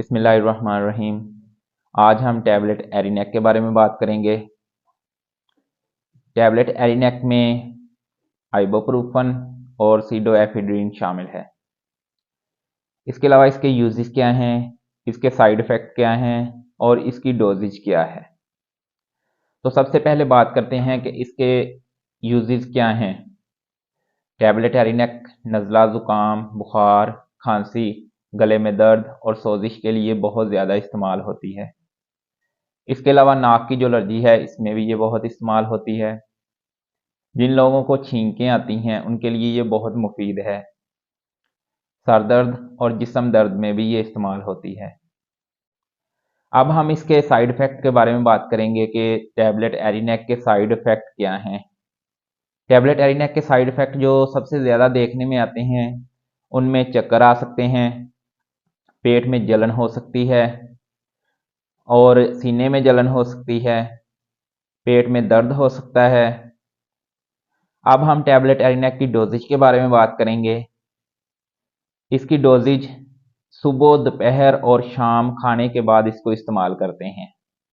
बिस्मिल्लाहिर्रहमानिर्रहीम। आज हम टैबलेट एरिनेक के बारे में बात करेंगे। टैबलेट एरिनेक में आइबोप्रोफेन और सीडोएफेड्रिन शामिल है। इसके अलावा इसके यूजेस क्या हैं, इसके साइड इफ़ेक्ट क्या हैं और इसकी डोजेज क्या है। तो सबसे पहले बात करते हैं कि इसके यूजेस क्या हैं। टैबलेट एरिनेक नज़ला, ज़ुकाम, बुखार, खांसी, गले में दर्द और सोजिश के लिए बहुत ज़्यादा इस्तेमाल होती है। इसके अलावा नाक की जो एलर्जी है इसमें भी ये बहुत इस्तेमाल होती है। जिन लोगों को छींकें आती हैं उनके लिए ये बहुत मुफीद है। सर दर्द और जिस्म दर्द में भी ये इस्तेमाल होती है। अब हम इसके साइड इफ़ेक्ट के बारे में बात करेंगे कि टैबलेट एरिनेक के साइड इफ़ेक्ट क्या हैं। टैबलेट एरिनेक के साइड इफ़ेक्ट जो सबसे ज़्यादा देखने में आते हैं उनमें चक्कर आ सकते हैं, पेट में जलन हो सकती है और सीने में जलन हो सकती है, पेट में दर्द हो सकता है। अब हम टैबलेट एरिनेक की डोजेज के बारे में बात करेंगे। इसकी डोजेज सुबह, दोपहर और शाम खाने के बाद इसको इस्तेमाल करते हैं।